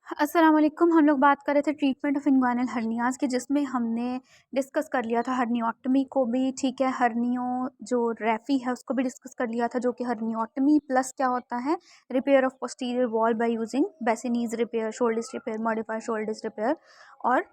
अस्सलाम वालेकुम। हम लोग बात कर रहे थे ट्रीटमेंट ऑफ इंग्वाइनल हर्नियाज़ की, जिसमें हमने डिस्कस कर लिया था हर्नियोटमी को भी, ठीक है, हर्नियो जो रेफ़ी है उसको भी डिस्कस कर लिया था, जो कि हर्नियोटमी प्लस क्या होता है, repair of posterior wall by using Bassini's repair, Shouldice repair, modified Shouldice repair और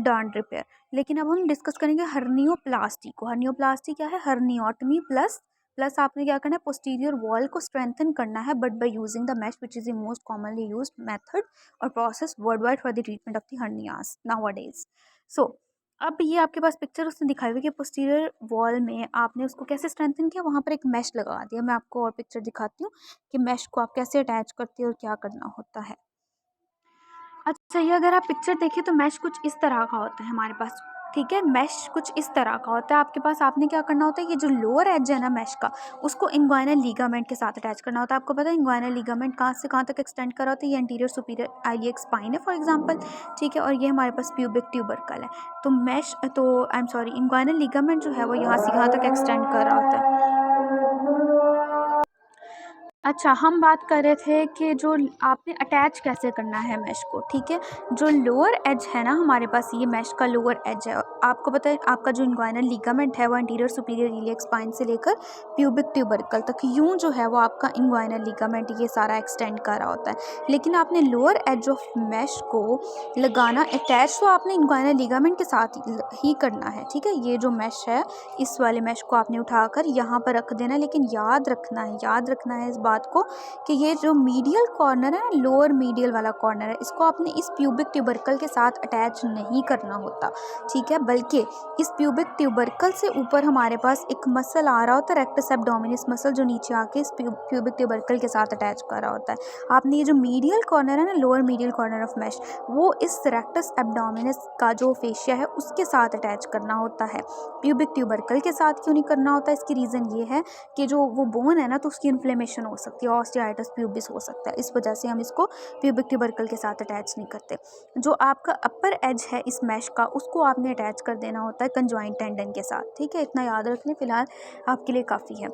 डांट रिपेयर। लेकिन अब हम डिस्कस करेंगे हर्नियोप्लास्टी को। हर्नियोप्लास्टी क्या है? हर्नियोटमी प्लस प्लस आपने क्या करना है, पोस्टीरियर वॉल को स्ट्रेंथन करना है, but by using the mesh which is the most commonly used method और process world wide for the treatment of the hernias nowadays. So अब ये आपके पास पिक्चर उसने दिखाई हुई कि पोस्टीरियर वॉल में आपने उसको कैसे स्ट्रेंथन किया, वहाँ पर एक मैश लगा दिया। मैं आपको और पिक्चर दिखाती हूँ कि मैश को आप कैसे अटैच करते हो और क्या करना होता है। अच्छा, ये अगर आप पिक्चर देखें तो मैश कुछ इस तरह का होता है हमारे पास, ठीक है। मैश कुछ इस तरह का होता है आपके पास। आपने क्या करना होता है, ये जो लोअर एज है ना मैश का, उसको इंग्वाइनल लीगामेंट के साथ अटैच करना होता है। आपको पता है इंग्वाइनल लीगामेंट कहाँ से कहाँ तक एक्सटेंड कर रहा होता है? ये एंटीरियर सुपीरियर आइलियक स्पाइन है फॉर एग्जांपल, ठीक है, और ये हमारे पास प्यूबिक ट्यूबरकल है। तो मैश तो I am sorry, inguinal ligament जो है वो यहाँ से यहाँ तक एक्सटेंड कर रहा होता है। अच्छा, हम बात कर रहे थे कि जो आपने अटैच कैसे करना है मैश को, ठीक है। जो लोअर एज है ना हमारे पास, ये मैश का लोअर एज है। आपको पता है आपका जो इंग्वाइनल लिगामेंट है वो एंटीरियर सुपीरियर इलियक स्पाइन से लेकर प्यूबिक ट्यूबरकल तक यूं जो है वो आपका इंग्वाइनल लिगामेंट ये सारा एक्सटेंड कर रहा होता है। लेकिन आपने लोअर एज ऑफ मैश को लगाना अटैच तो आपने इंग्वाइनल लिगामेंट के साथ ही करना है, ठीक है। ये जो मैश है, इस वाले मैश को आपने उठाकर यहाँ पर रख देना, लेकिन याद रखना है इस बात को कि ये जो मीडियल कॉर्नर है, लोअर मीडियल वाला कॉर्नर है, इसको आपने इस प्यूबिक ट्यूबरकल के साथ अटैच नहीं करना होता, ठीक है। बल्कि इस प्यूबिक ट्यूबरकल से ऊपर हमारे पास एक मसल आ रहा होता है, रेक्टस एब्डोमिनिस मसल, जो नीचे आके इस प्यूबिक ट्यूबरकल के साथ अटैच कर रहा होता है। आपने ये जो मीडियल कॉर्नर है ना, lower medial corner of mesh, वो इस रेक्टस एब्डोमिनिस का जो फेशिया है उसके साथ अटैच करना होता है। प्यूबिक ट्यूबरकल के साथ क्यों नहीं करना होता? इसकी रीज़न ये है कि जो वो बोन है ना, तो उसकी इन्फ्लेमेशन हो सकती है, ऑस्टियाइटिस प्यूबिस हो सकता है, इस वजह से हम इसको प्यूबिक ट्यूबरकल के साथ अटैच नहीं करते। जो आपका अपर एज है इस मैश का, उसको आपने अटैच कर देना होता है कंजॉइंट टेंडन के साथ, ठीक है। इतना याद रख लें, फिलहाल आपके लिए काफ़ी है।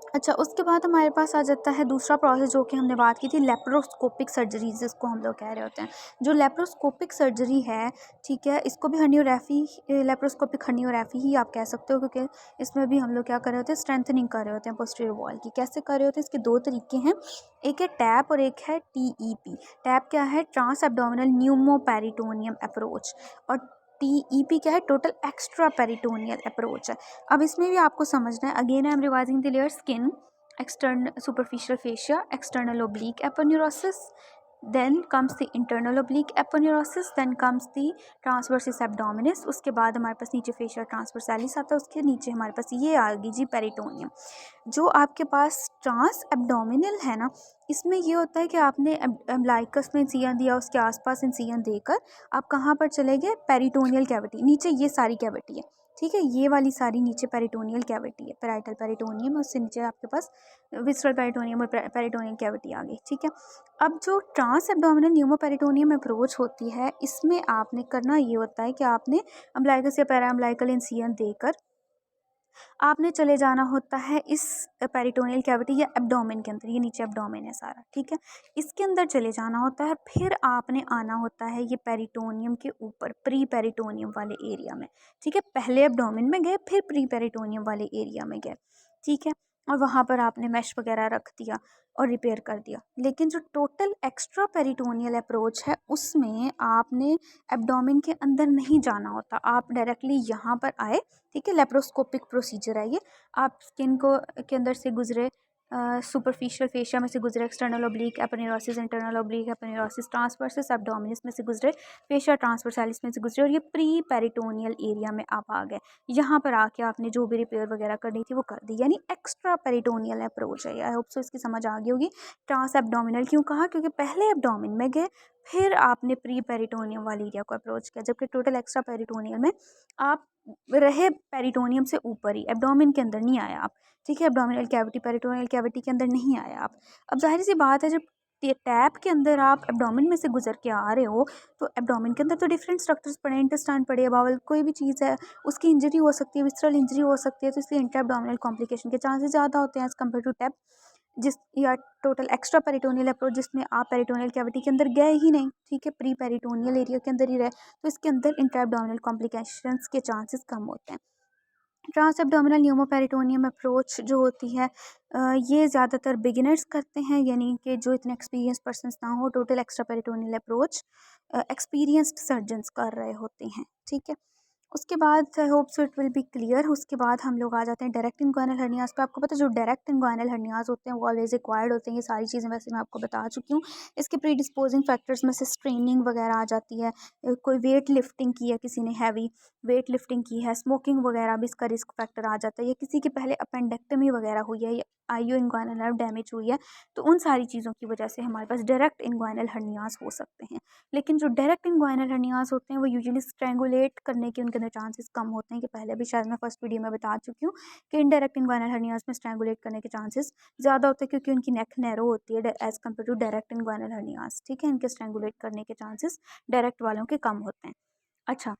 अच्छा, उसके बाद हमारे पास आ जाता है दूसरा प्रोसेस, जो कि हमने बात की थी लेप्रोस्कोपिक सर्जरी, जिसको हम लोग कह रहे होते हैं। जो लेप्रोस्कोपिक सर्जरी है, ठीक है, इसको भी हर्नियोरैफी, लेप्रोस्कोपिक हर्नियोरैफी ही आप कह सकते हो, क्योंकि इसमें भी हम लोग क्या कर रहे होते हैं, स्ट्रेंथनिंग कर रहे होते हैं पोस्टीरियर वॉल की। कैसे कर रहे होते हैं? इसके दो तरीके हैं, एक है टैप और एक है TEP। टैप क्या है? ट्रांस एब्डोमिनल न्यूमोपेरिटोनियम अप्रोच, और TEP क्या है? टोटल एक्स्ट्रा पेरिटोनियल अप्रोच है। अब इसमें भी आपको समझना है, again I am revising the layer: skin, external superficial fascia, external oblique aponeurosis, then comes the internal oblique aponeurosis, then comes the transversus abdominis. उसके बाद हमारे पास नीचे फेशिया ट्रांसवर्सैलिस आता है, उसके नीचे हमारे पास ये आ गई जी पेरिटोनियम। जो आपके पास ट्रांस एब्डोमिनल है ना, इसमें ये होता है कि आपने एम्ब्लाइकस में इंसिजन दिया, उसके आसपास इंसिजन देकर आप कहाँ पर चले गए? पेरिटोनियल कैविटी, नीचे ये सारी कैविटी है, ठीक है। ये वाली सारी नीचे पेरिटोनियल कैविटी है, पेराइटल पेरिटोनियम, उससे नीचे आपके पास विसरल पेरिटोनियम और पेरिटोनियल कैविटी आ गई, ठीक है। अब जो ट्रांस एब्डोमिनल न्यूमोपेरिटोनियम अप्रोच होती है, इसमें आपने करना ये होता है कि आपने अम्ब्लाइकस या पैरा अम्ब्लाइकल इंसिजन देकर आपने चले जाना होता है इस पेरिटोनियल कैविटी या एब्डोमेन के अंदर। ये नीचे एब्डोमेन है सारा, ठीक है, इसके अंदर चले जाना होता है। फिर आपने आना होता है ये पेरिटोनियम के ऊपर, प्री पेरिटोनियम वाले एरिया में, ठीक है। पहले एब्डोमेन में गए, फिर प्री पेरिटोनियम वाले एरिया में गए, ठीक है, और वहाँ पर आपने मैश वगैरह रख दिया और रिपेयर कर दिया। लेकिन जो टोटल एक्स्ट्रा पेरिटोनियल अप्रोच है, उसमें आपने एब्डोमेन के अंदर नहीं जाना होता, आप डायरेक्टली यहाँ पर आए, ठीक है। लेप्रोस्कोपिक प्रोसीजर है ये। आप स्किन को के अंदर से गुजरे, सुपरफिशियल फेशिया में से गुजरे, external oblique aponeurosis, internal oblique aponeurosis, transversus abdominis में से गुजरे, फेशिया ट्रांसवर्सैलिस में से गुजरे, और ये प्री पेरिटोनियल एरिया में आप आ गए। यहाँ पर आके आपने जो भी रिपेयर वगैरह करनी थी वो कर दी, यानी एक्स्ट्रा पेरिटोनियल अप्रोच है। आई होप सो इसकी समझ आ गई होगी। ट्रांस एब्डोमिनल क्यों कहा? क्योंकि पहले एब्डोमिन में गए, फिर आपने प्री पेरिटोनियम वाले एरिया को अप्रोच किया, जबकि टोटल एक्स्ट्रा पेरिटोनियल में आप रहे पेरिटोनियम से ऊपर ही, एब्डोमेन के अंदर नहीं आया आप, ठीक है। एब्डोमिनल कैविटी, पेरिटोनियल कैविटी के अंदर नहीं आया आप। अब जाहिर सी बात है, जब टैप के अंदर आप एब्डोमेन में से गुजर के आ रहे हो, तो एब्डोमेन के अंदर तो डिफरेंट स्ट्रक्चर्स पड़े, इंटेस्टाइन पड़े, बावल, कोई भी चीज़ है उसकी इंजरी हो सकती है, विसरल इंजरी हो सकती है, तो इसलिए इंटर एब्डोमिनल कॉम्प्लिकेशन के चांसेस ज़्यादा होते हैं एज़ कम्पेयर टू टैप। जिस या टोटल एक्स्ट्रा पेरिटोनियल अप्रोच जिसमें आप पेरिटोनियल कैविटी के अंदर गए ही नहीं, ठीक है, प्री पेरिटोनियल एरिया के अंदर ही रहे, तो इसके अंदर इंट्रा एब्डोमिनल कॉम्प्लिकेशंस के चांसेस कम होते हैं। ट्रांस एब्डोमिनल न्यूमोपेरिटोनियम अप्रोच जो होती है ये ज़्यादातर बिगिनर्स करते हैं, यानी कि जो इतने एक्सपीरियंस पर्सनस ना हो। Total extra peritoneal approach experienced surgeons कर रहे होते हैं, ठीक है। उसके बाद I hope so it will be clear. उसके बाद हम लोग आ जाते हैं डायरेक्ट इंग्वाइनल हर्नियास पे। आपको पता है जो डायरेक्ट इंग्वाइनल हर्नियास होते हैं वो ऑलवेज एक्वायर्ड होते हैं। ये सारी चीज़ें वैसे मैं आपको बता चुकी हूँ। इसके प्री डिस्पोजिंग फैक्टर्स में से स्ट्रेनिंग वगैरह आ जाती है, कोई वेट लिफ्टिंग की है, किसी ने हैवी वेट लिफ्टिंग की है, स्मोकिंग वगैरह भी इसका रिस्क फैक्टर आ जाता है, या किसी के पहले अपेंडेक्टमी वगैरह हुई है, या आईओ इंग्वाइनल नर्व डैमेज हुई है, तो उन सारी चीज़ों की वजह से हमारे पास डायरेक्ट इंग्वाइनल हर्नियास हो सकते हैं। लेकिन जो डायरेक्ट इंग्वाइनल हर्नियास होते हैं वो यूजुअली स्ट्रैंगुलेट करने के उनके अंदर चांसेस कम होते हैं, कि पहले भी शायद मैं फर्स्ट वीडियो में बता चुकी हूँ कि इनडायरेक्ट इंग्वाइनल हर्नियास में स्ट्रैंगुलेट करने के चांसेस ज़्यादा होते हैं, क्योंकि उनकी नेक नैरो होती है as compare to direct inguinal hernias, ठीक है। इनके स्ट्रैंगुलेट करने के चांसेस डायरेक्ट वालों के कम होते हैं। अच्छा,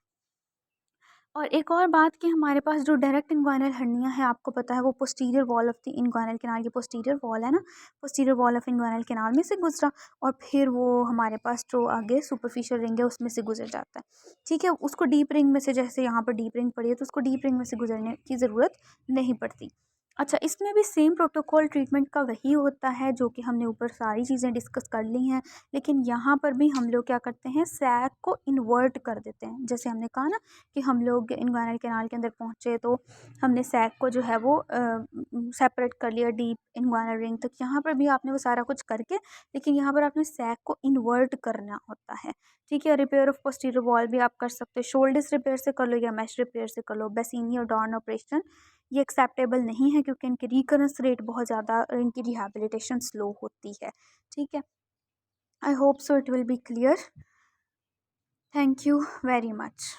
और एक और बात कि हमारे पास जो डायरेक्ट इंग्वाइनल हर्निया है, आपको पता है वो posterior wall of the inguinal canal, ये पोस्टीरियर वॉल है ना, posterior wall of inguinal canal में से गुजरा, और फिर वो हमारे पास जो आगे सुपरफिशियल रिंग है उसमें से गुजर जाता है, ठीक है। उसको डीप रिंग में से, जैसे यहाँ पर डीप रिंग पड़ी है तो उसको डीप रिंग में से गुजरने की ज़रूरत नहीं पड़ती। अच्छा, इसमें भी सेम प्रोटोकॉल ट्रीटमेंट का वही होता है जो कि हमने ऊपर सारी चीज़ें डिस्कस कर ली हैं, लेकिन यहाँ पर भी हम लोग क्या करते हैं, सैक को इन्वर्ट कर देते हैं। जैसे हमने कहा ना कि हम लोग इंग्वाइनल कैनाल के अंदर पहुँचे तो हमने सैक को जो है वो सेपरेट कर लिया डीप इंग्वाइनल रिंग तक। यहाँ पर भी आपने वो सारा कुछ करके, लेकिन यहाँ पर आपने सैक को इन्वर्ट करना होता है, ठीक है। रिपेयर ऑफ पोस्टीरियर वॉल भी आप कर सकते हो, शोल्डर्स रिपेयर से कर लो या मैश रिपेयर से कर लो। बेसिनी और डॉर्न ऑपरेशन ये एक्सेप्टेबल नहीं है, क्योंकि इनकी रिकरेंस रेट बहुत ज़्यादा और इनकी रिहैबिलिटेशन स्लो होती है, ठीक है। I hope so it will be clear. Thank you very much.